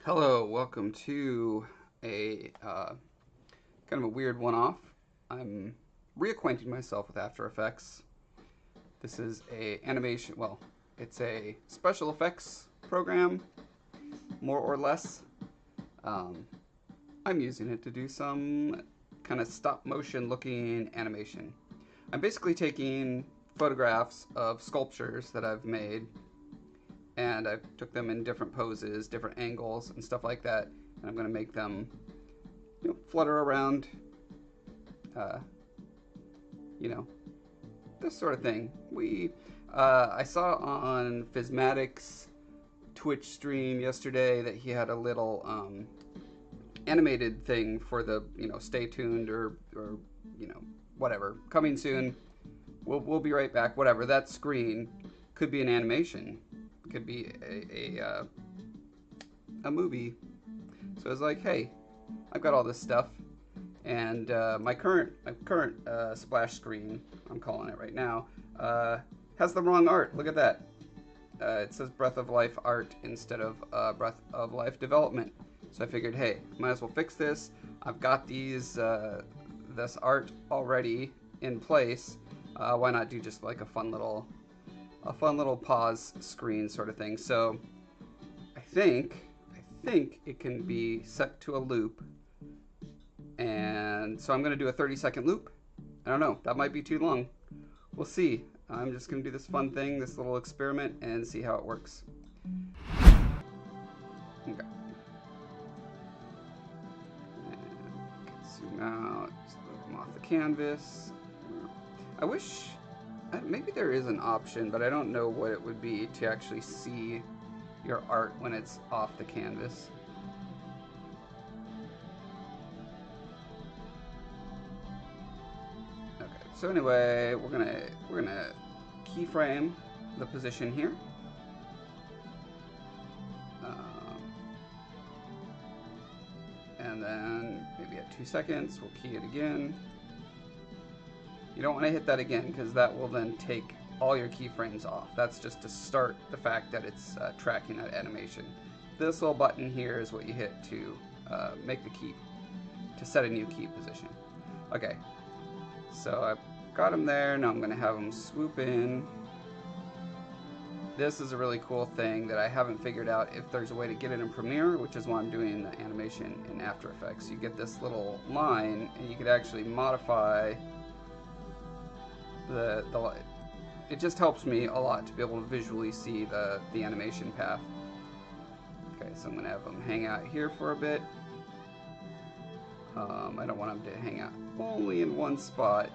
Hello, welcome to a kind of a weird one-off. I'm reacquainting myself with After Effects. This is a animation, well, it's a special effects program, more or less. Um, I'm using it to do some kind of stop motion looking animation. I'm basically taking photographs of sculptures that I've made and I took them in different poses, different angles, and stuff like that. And I'm going to make them, flutter around, uh, you know, this sort of thing. I saw on Physmatic's Twitch stream yesterday that he had a little animated thing for the, stay tuned or whatever, coming soon. We'll be right back. Whatever that screen could be an animation, could be a movie. So I was like, hey, I've got all this stuff, and my current splash screen, I'm calling it right now, has the wrong art. Look at that. It says Breath of Life art instead of Breath of Life development. So I figured, hey, might as well fix this. I've got this art already in place. Why not do just like a fun little pause screen sort of thing? So I think it can be set to a loop, and so I'm going to do a 30-second loop. I don't know, that might be too long. We'll see. I'm just going to do this fun thing, this little experiment, and see how it works. Okay. And zoom out, just move them off the canvas. I wish, maybe there is an option, but I don't know what it would be to actually see your art when it's off the canvas. Okay, so anyway, we're gonna keyframe the position here. And then maybe at 2 seconds, we'll key it again. You don't want to hit that again because that will then take all your keyframes off. That's just to start the fact that it's tracking that animation. This little button here is what you hit to make the key, to set a new key position. Okay, so I've got them there. Now I'm going to have them swoop in. This is a really cool thing that I haven't figured out if there's a way to get it in Premiere, which is why I'm doing the animation in After Effects. You get this little line, and you could actually modify the it just helps me a lot to be able to visually see the animation path. Okay, so I'm going to have them hang out here for a bit. I don't want them to hang out only in one spot.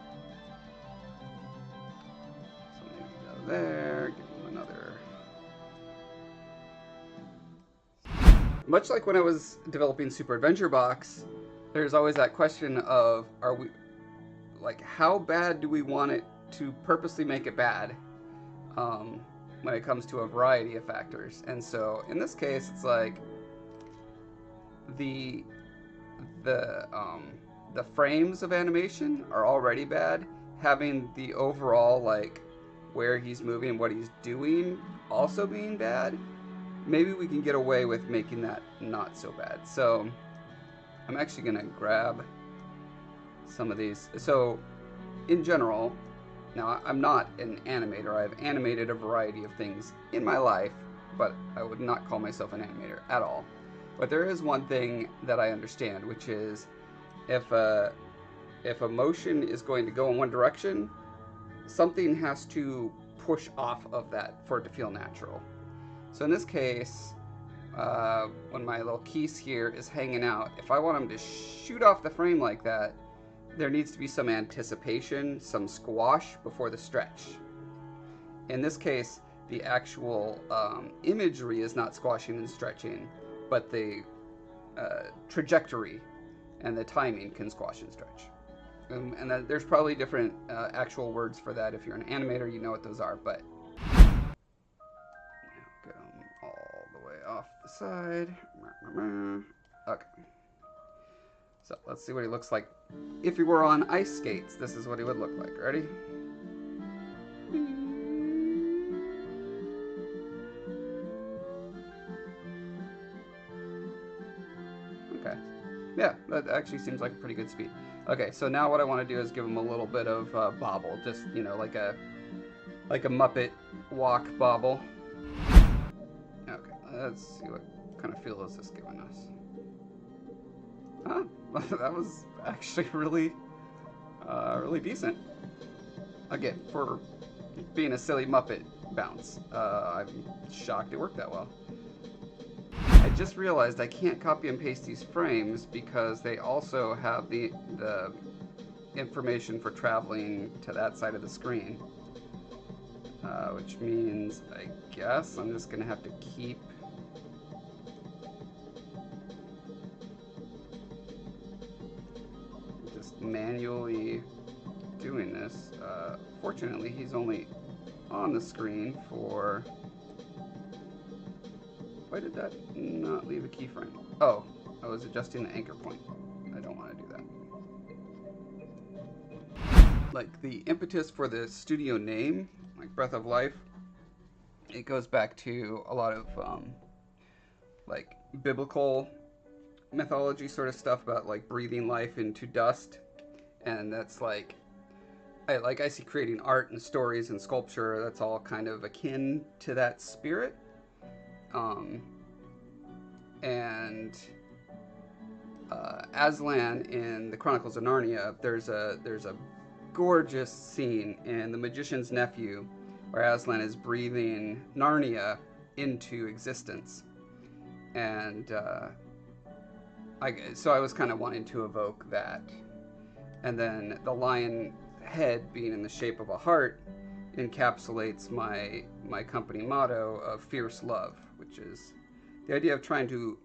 So maybe go there, give them another. Much like when I was developing Super Adventure Box, there's always that question of, how bad do we want it to purposely make it bad when it comes to a variety of factors. And so in this case, it's like the frames of animation are already bad. Having the overall where he's moving and what he's doing also being bad, maybe we can get away with making that not so bad. So I'm actually gonna grab some of these. So in general, now I'm not an animator. I've animated a variety of things in my life, but I would not call myself an animator at all. But there is one thing that I understand, which is if a motion is going to go in one direction, something has to push off of that for it to feel natural. So in this case, when my little keys here is hanging out, if I want them to shoot off the frame like that, there needs to be some anticipation, some squash before the stretch. In this case, the actual imagery is not squashing and stretching, but the trajectory and the timing can squash and stretch. And there's probably different actual words for that. If you're an animator, you know what those are, but get them all the way off the side. Okay. So let's see what he looks like. If he were on ice skates, this is what he would look like. Ready? Yeah, that actually seems like a pretty good speed. Okay, so now what I want to do is give him a little bit of bobble, just like a Muppet walk bobble. Okay, let's see what kind of feel is this giving us. Huh? That was actually really decent. Again, for being a silly Muppet bounce, I'm shocked it worked that well. I just realized I can't copy and paste these frames because they also have the information for traveling to that side of the screen. Which means, I guess, I'm just going to have to keep just manually doing this. Fortunately, he's only on the screen for... Why did that not leave a keyframe? Oh, I was adjusting the anchor point. I don't want to do that. Like, the impetus for the studio name, like Breath of Life, it goes back to a lot of like biblical mythology sort of stuff about like breathing life into dust, and that's like I see creating art and stories and sculpture, that's all kind of akin to that spirit. And Aslan in the Chronicles of Narnia, there's a gorgeous scene in The Magician's Nephew where Aslan is breathing Narnia into existence, and so I was kind of wanting to evoke that. And then the lion head being in the shape of a heart encapsulates my company motto of fierce love, which is the idea of trying to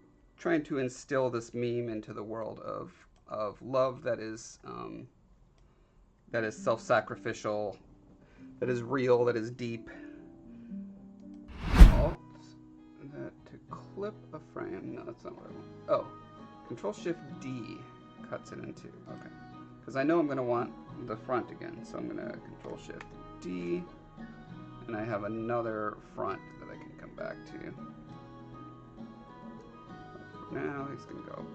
instill this meme into the world of love that is self-sacrificial, that is real, that is deep. Alt that to clip a frame. No, that's not what I want. Oh, Control-Shift-D cuts it into. Okay, because I know I'm going to want the front again, so I'm going to Control-Shift-D, and I have another front that I can come back to. Now he's going to go,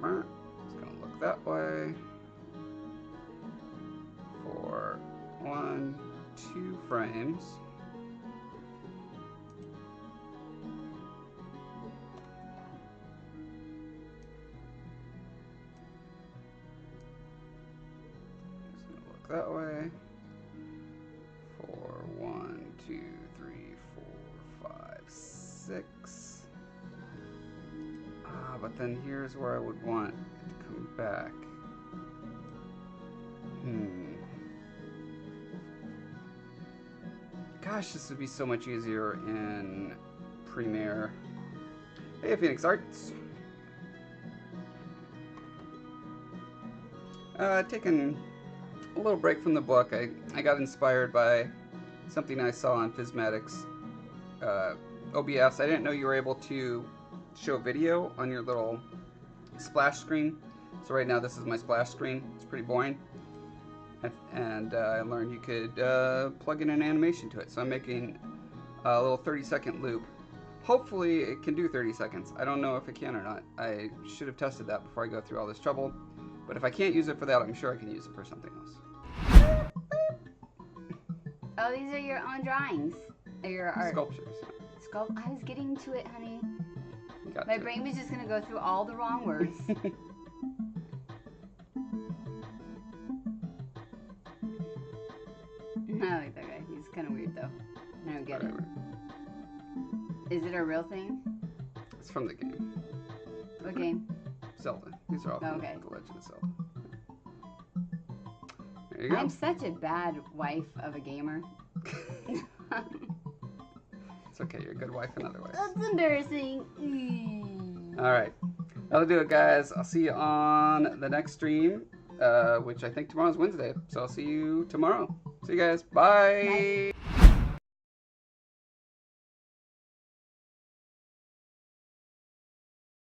he's going to look that way for 1, 2 frames. He's going to look that way for 1, 2, 3, 4, 5, 6. But then here's where I would want it to come back. Gosh, this would be so much easier in Premiere. Hey, Phoenix Arts. Taking a little break from the book. I got inspired by something I saw on Physmatics OBS. I didn't know you were able to show video on your little splash screen. So right now this is my splash screen. It's pretty boring. And I learned you could plug in an animation to it. So I'm making a little 30-second loop. Hopefully it can do 30 seconds. I don't know if it can or not. I should have tested that before I go through all this trouble. But if I can't use it for that, I'm sure I can use it for something else. Oh, these are your own drawings. Or your art. Sculptures. I was getting to it, honey. Got My brain was just going to go through all the wrong words. I like that guy. He's kind of weird, though. I don't get it. Is it a real thing? It's from the game. What game? Zelda. These are all from okay. The Legend of Zelda. There you go. I'm such a bad wife of a gamer. It's okay. You're a good wife in other ways. That's embarrassing. All right. That'll do it, guys. I'll see you on the next stream, which I think tomorrow's Wednesday. So I'll see you tomorrow. See you guys. Bye. Bye.